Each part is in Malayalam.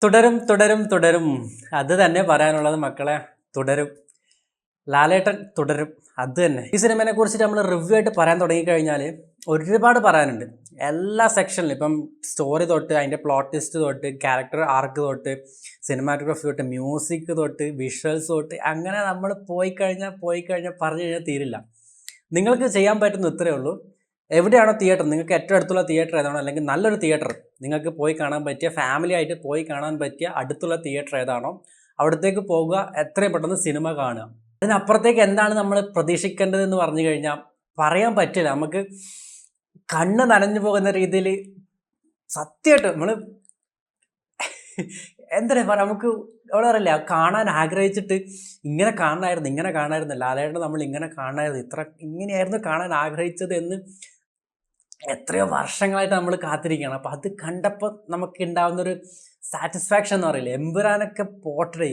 തുടരും തുടരും തുടരും അത് തന്നെ പറയാനുള്ളത് മക്കളെ. തുടരും. ലാലേട്ടൻ തുടരും. അത് തന്നെ. ഈ സിനിമയെ കുറിച്ചിട്ട് നമ്മൾ റിവ്യൂ ആയിട്ട് പറയാൻ തുടങ്ങിക്കഴിഞ്ഞാൽ ഒരുപാട് പറയാനുണ്ട്. എല്ലാ സെക്ഷനിലും ഇപ്പം സ്റ്റോറി തൊട്ട് അതിൻ്റെ പ്ലോട്ട് ട്വിസ്റ്റ് തൊട്ട് ക്യാരക്ടർ ആർക്ക് തൊട്ട് സിനിമാറ്റോഗ്രഫി തൊട്ട് മ്യൂസിക് തൊട്ട് വിഷ്വൽസ് തൊട്ട് അങ്ങനെ നമ്മൾ പോയി കഴിഞ്ഞാൽ പറഞ്ഞു കഴിഞ്ഞാൽ തീരില്ല. നിങ്ങൾക്ക് ചെയ്യാൻ പറ്റുന്ന ഇത്രയേ ഉള്ളൂ. എവിടെയാണോ തിയേറ്റർ, നിങ്ങൾക്ക് ഏറ്റവും അടുത്തുള്ള തിയേറ്റർ ഏതാണോ, അല്ലെങ്കിൽ നല്ലൊരു തിയേറ്റർ നിങ്ങൾക്ക് പോയി കാണാൻ പറ്റിയ, ഫാമിലി ആയിട്ട് പോയി കാണാൻ പറ്റിയ അടുത്തുള്ള തിയേറ്റർ ഏതാണോ അവിടത്തേക്ക് പോകുക. എത്രയും പെട്ടെന്ന് സിനിമ കാണുക. അതിനപ്പുറത്തേക്ക് എന്താണ് നമ്മൾ പ്രതീക്ഷിക്കേണ്ടതെന്ന് പറഞ്ഞു കഴിഞ്ഞാൽ പറയാൻ പറ്റില്ല. നമുക്ക് കണ്ണ് നനഞ്ഞു പോകുന്ന രീതിയിൽ സത്യമായിട്ട് നമ്മൾ എന്താ പറയുക, നമുക്ക് അവിടെ അറിയില്ല, കാണാൻ ആഗ്രഹിച്ചിട്ട് ഇങ്ങനെ കാണണമായിരുന്നു ലാലേട്ടൻ, നമ്മൾ ഇങ്ങനെ കാണണമായിരുന്നു, ഇങ്ങനെയായിരുന്നു കാണാൻ ആഗ്രഹിച്ചത് എന്ന് എത്രയോ വർഷങ്ങളായിട്ട് നമ്മൾ കാത്തിരിക്കുകയാണ്. അപ്പം അത് കണ്ടപ്പോൾ നമുക്ക് ഉണ്ടാകുന്നൊരു സാറ്റിസ്ഫാക്ഷൻ എന്ന് പറയില്ലേ, എമ്പുരാനൊക്കെ portray,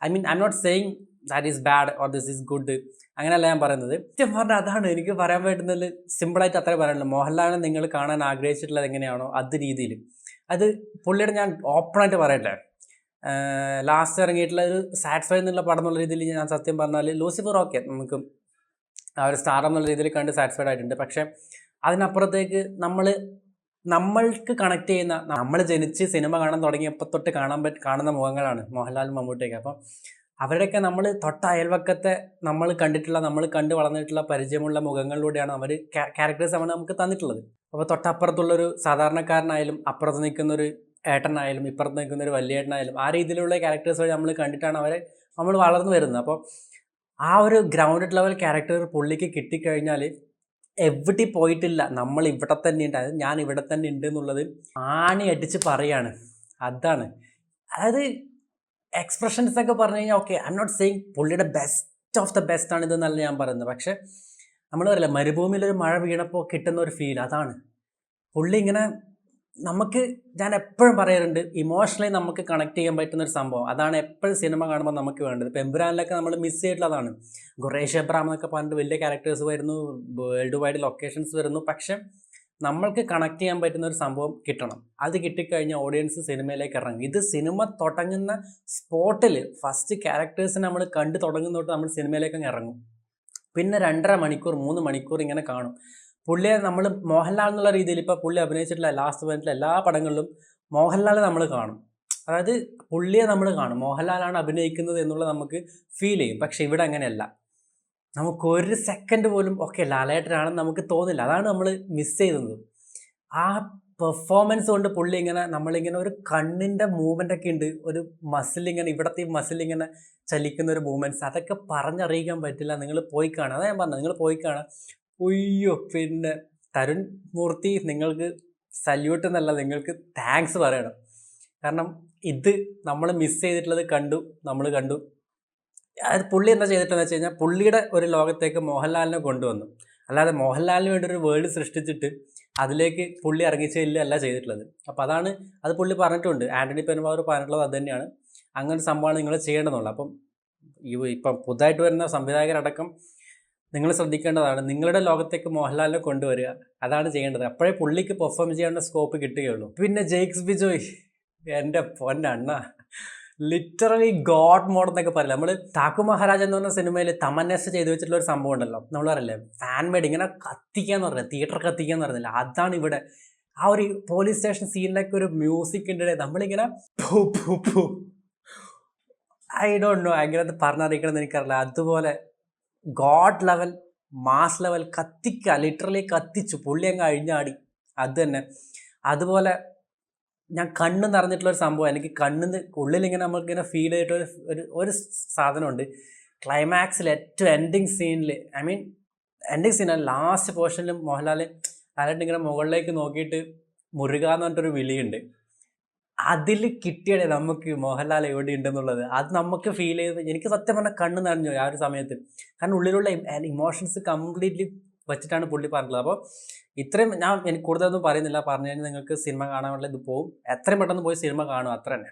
I M not saying that is bad or this is good, അങ്ങനെയല്ല ഞാൻ പറയുന്നത്. സത്യം പറഞ്ഞാൽ അതാണ് എനിക്ക് പറയാൻ പറ്റുന്നതിൽ. സിമ്പിളായിട്ട് അത്രേ പറയാനുള്ളൂ. മോഹൻലാലിനെ നിങ്ങൾ കാണാൻ ആഗ്രഹിച്ചിട്ടുള്ളത് എങ്ങനെയാണോ അത് രീതിയിൽ, അത് പുള്ളിയുടെ ഞാൻ ഓപ്പണായിട്ട് പറയട്ടെ, ലാസ്റ്റ് ഇറങ്ങിയിട്ടുള്ള ഒരു സാറ്റിസ്ഫൈ എന്നുള്ള പടം എന്നുള്ള രീതിയിൽ ഞാൻ സത്യം പറഞ്ഞാൽ ലൂസിഫർ ഓക്കെ നമുക്ക് ആ ഒരു സ്റ്റാർ എന്നുള്ള രീതിയിൽ കണ്ട് സാറ്റിസ്ഫൈഡ് ആയിട്ടുണ്ട്. പക്ഷേ അതിനപ്പുറത്തേക്ക് നമ്മൾക്ക് കണക്ട് ചെയ്യുന്ന, നമ്മൾ ജനിച്ച് സിനിമ കാണാൻ തുടങ്ങിയപ്പോൾ തൊട്ട് കാണുന്ന മുഖങ്ങളാണ് മോഹൻലാലും മമ്മൂട്ടിയൊക്കെ. അപ്പം അവരുടെയൊക്കെ നമ്മൾ തൊട്ട അയൽവക്കത്തെ നമ്മൾ കണ്ട് വളർന്നിട്ടുള്ള പരിചയമുള്ള മുഖങ്ങളിലൂടെയാണ് അവർ ക്യാരക്ടേഴ്സ് അവർ നമുക്ക് തന്നിട്ടുള്ളത്. അപ്പോൾ തൊട്ടപ്പുറത്തുള്ളൊരു സാധാരണക്കാരനായാലും അപ്പുറത്ത് നിൽക്കുന്നൊരു ഏട്ടനായാലും ഇപ്പുറത്ത് നിൽക്കുന്നൊരു വലിയേട്ടനായാലും ആ രീതിയിലുള്ള ക്യാരക്ടേഴ്സ് വഴി നമ്മൾ കണ്ടിട്ടാണ് നമ്മൾ വളർന്നു വരുന്നത്. അപ്പോൾ ആ ഒരു ഗ്രൗണ്ടഡ് ലെവൽ ക്യാരക്ടർ പുള്ളിക്ക് കിട്ടിക്കഴിഞ്ഞാൽ എവിടെ പോയിട്ടില്ല, നമ്മൾ ഇവിടെ തന്നെ ഉണ്ട്, അതായത് ഞാൻ ഇവിടെ തന്നെ ഉണ്ട് എന്നുള്ളത് ആണി അടിച്ച് പറയാണ്. അതാണ്, അതായത് എക്സ്പ്രഷൻസ് ഒക്കെ പറഞ്ഞു കഴിഞ്ഞാൽ okay, I M not saying പുള്ളിയുടെ ബെസ്റ്റ് ഓഫ് ദ ബെസ്റ്റ് ആണ് ഇതെന്നല്ല ഞാൻ പറയുന്നത്. പക്ഷെ നമ്മൾ പറയില്ല, മരുഭൂമിയിലൊരു മഴ വീണപ്പോൾ കിട്ടുന്ന ഒരു ഫീൽ, അതാണ് പുള്ളി ഇങ്ങനെ നമുക്ക്, ഞാൻ എപ്പോഴും പറയാറുണ്ട്, ഇമോഷണലി നമുക്ക് കണക്ട് ചെയ്യാൻ പറ്റുന്ന ഒരു സംഭവം. അതാണ് എപ്പോഴും സിനിമ കാണുമ്പോൾ നമുക്ക് വേണ്ടത്. ഇപ്പോൾ എമ്പുരാനിലൊക്കെ നമ്മൾ മിസ് ചെയ്തിട്ടുള്ളതാണ്. ഖുറേഷ് എബ്രഹാം എന്നൊക്കെ പറഞ്ഞിട്ട് വലിയ ക്യാരക്ടേഴ്സ് വരുന്നു, വേൾഡ് വൈഡ് ലൊക്കേഷൻസ് വരുന്നു. പക്ഷെ നമ്മൾക്ക് കണക്ട് ചെയ്യാൻ പറ്റുന്ന ഒരു സംഭവം കിട്ടണം. അത് കിട്ടിക്കഴിഞ്ഞാൽ ഓഡിയൻസ് സിനിമയിലേക്ക് ഇറങ്ങും. ഇത് സിനിമ തുടങ്ങുന്ന സ്പോട്ടിൽ ഫസ്റ്റ് ക്യാരക്ടേഴ്സിനെ നമ്മൾ കണ്ടു തുടങ്ങുന്ന തൊട്ട് നമ്മൾ സിനിമയിലേക്ക് ഇറങ്ങും. പിന്നെ 2.5 മണിക്കൂർ 3 മണിക്കൂർ ഇങ്ങനെ കാണും. പുള്ളിയെ നമ്മൾ മോഹൻലാൽ എന്നുള്ള രീതിയിൽ, ഇപ്പോൾ പുള്ളി അഭിനയിച്ചിട്ടുള്ള ലാസ്റ്റ് വന്നിട്ടുള്ള എല്ലാ പടങ്ങളിലും മോഹൻലാൽ നമ്മൾ കാണും. അതായത് പുള്ളിയെ നമ്മൾ കാണും, മോഹൻലാലാണ് അഭിനയിക്കുന്നത് എന്നുള്ളത് നമുക്ക് ഫീൽ ചെയ്യും. പക്ഷെ ഇവിടെ അങ്ങനെയല്ല. നമുക്കൊരു സെക്കൻഡ് പോലും ഓക്കെ ലാലേട്ടനാണെന്ന് നമുക്ക് തോന്നില്ല. അതാണ് നമ്മൾ മിസ് ചെയ്യുന്നത്. ആ പെർഫോമൻസ് കൊണ്ട് പുള്ളി ഇങ്ങനെ നമ്മളിങ്ങനെ ഒരു കണ്ണിൻ്റെ മൂവ്മെൻ്റ് ഒക്കെ ഉണ്ട്, ഒരു മസിലിങ്ങനെ, ഇവിടത്തെ മസിലിങ്ങനെ ചലിക്കുന്ന ഒരു മൂവ്മെൻറ്റ്സ്, അതൊക്കെ പറഞ്ഞറിയിക്കാൻ പറ്റില്ല. നിങ്ങൾ പോയി കാണുക. അതാ ഞാൻ പറഞ്ഞത്, നിങ്ങൾ പോയി കാണുക. ഉയ്യോ, പിന്നെ തരുൺ മൂർത്തി, നിങ്ങൾക്ക് സല്യൂട്ട് എന്നല്ല, നിങ്ങൾക്ക് താങ്ക്സ് പറയണം. കാരണം ഇത് നമ്മൾ മിസ് ചെയ്തിട്ടുള്ളത് നമ്മൾ കണ്ടു. അത് പുള്ളി എന്താ ചെയ്തിട്ടെന്ന് വെച്ച് കഴിഞ്ഞാൽ പുള്ളിയുടെ ഒരു ലോകത്തേക്ക് മോഹൻലാലിനെ കൊണ്ടുവന്നു. അല്ലാതെ മോഹൻലാലിന് വേണ്ടി ഒരു വേൾഡ് സൃഷ്ടിച്ചിട്ട് അതിലേക്ക് പുള്ളി ഇറങ്ങിച്ചെല്ലല്ല ചെയ്തിട്ടുള്ളത്. അപ്പോൾ അതാണ്, അത് പുള്ളി പറഞ്ഞിട്ടുണ്ട്, ആൻ്റണി പെരുമ്പാവൂർ പറഞ്ഞിട്ടുള്ളത് അത് തന്നെയാണ്. അങ്ങനെ സംഭവമാണ് നിങ്ങൾ ചെയ്യേണ്ടതെന്നുള്ളത്. അപ്പം ഇപ്പം പുതുതായിട്ട് വരുന്ന സംവിധായകരടക്കം നിങ്ങൾ ശ്രദ്ധിക്കേണ്ടതാണ്, നിങ്ങളുടെ ലോകത്തേക്ക് മോഹൻലാലിനെ കൊണ്ടുവരിക. അതാണ് ചെയ്യേണ്ടത്. അപ്പോഴേ പുള്ളിക്ക് പെർഫോം ചെയ്യാനുള്ള സ്കോപ്പ് കിട്ടുകയുള്ളൂ. പിന്നെ ജെയ്ക്സ് ബിജോയ്, എൻ്റെ പൊന്നണ്ണ, ലിറ്ററലി ഗോഡ് മോഡ് എന്നൊക്കെ പറയില്ല. നമ്മൾ താക്കു മഹാരാജ് എന്ന് പറഞ്ഞ സിനിമയിൽ തമന്നസ് ചെയ്തു വെച്ചിട്ടുള്ള ഒരു സംഭവം ഉണ്ടല്ലോ, നമ്മൾ പറയില്ലേ ഫാൻ മേഡ് ഇങ്ങനെ കത്തിക്കാന്ന് പറഞ്ഞില്ല, തിയേറ്റർ കത്തിക്കാന്ന് പറഞ്ഞില്ല, അതാണ് ഇവിടെ. ആ ഒരു പോലീസ് സ്റ്റേഷൻ സീനിലൊക്കെ ഒരു മ്യൂസിക് ഉണ്ട്, നമ്മളിങ്ങനെ ഐ ഡോണ്ട് നോ എങ്ങനെ പറഞ്ഞറിയിക്കണം എന്ന് എനിക്കറിയില്ല. അതുപോലെ ഗോഡ് ലെവൽ, മാസ് ലെവൽ കത്തിക്കുക, ലിറ്ററലി കത്തിച്ചു പുള്ളി അങ്ങ് അഴിഞ്ഞാടി. അത് തന്നെ. അതുപോലെ ഞാൻ കണ്ണ് നിറഞ്ഞിട്ടുള്ളൊരു സംഭവം, എനിക്ക് കണ്ണിന് ഉള്ളിലിങ്ങനെ നമുക്കിങ്ങനെ ഫീൽ ചെയ്തിട്ട് ഒരു സാധനമുണ്ട് ക്ലൈമാക്സിൽ, ഏറ്റവും എൻഡിങ് സീനിൽ, എൻഡിങ് സീനിൽ ലാസ്റ്റ് പോർഷനിലും ലാലേട്ടൻ ഇങ്ങനെ മുകളിലേക്ക് നോക്കിയിട്ട് മുരുക എന്ന് പറഞ്ഞിട്ടൊരു വിളിയുണ്ട്. അതിൽ കിട്ടിയത് നമുക്ക് മോഹൻലാൽ എവിടെ ഉണ്ടെന്നുള്ളത് അത് നമുക്ക് ഫീൽ ചെയ്ത്, എനിക്ക് സത്യം പറഞ്ഞാൽ കണ്ണ് നിറഞ്ഞു ആ ഒരു സമയത്ത്. കാരണം ഉള്ളിലുള്ള ഇമോഷൻസ് കംപ്ലീറ്റ്ലി വെച്ചിട്ടാണ് പുള്ളി പറഞ്ഞിട്ടുള്ളത്. അപ്പോൾ ഇത്രയും എനിക്ക് കൂടുതലൊന്നും പറയുന്നില്ല. പറഞ്ഞു കഴിഞ്ഞാൽ നിങ്ങൾക്ക് സിനിമ കാണാനുള്ള ഇത് പോവും. എത്രയും പെട്ടെന്ന് പോയി സിനിമ കാണും, അത്ര തന്നെ.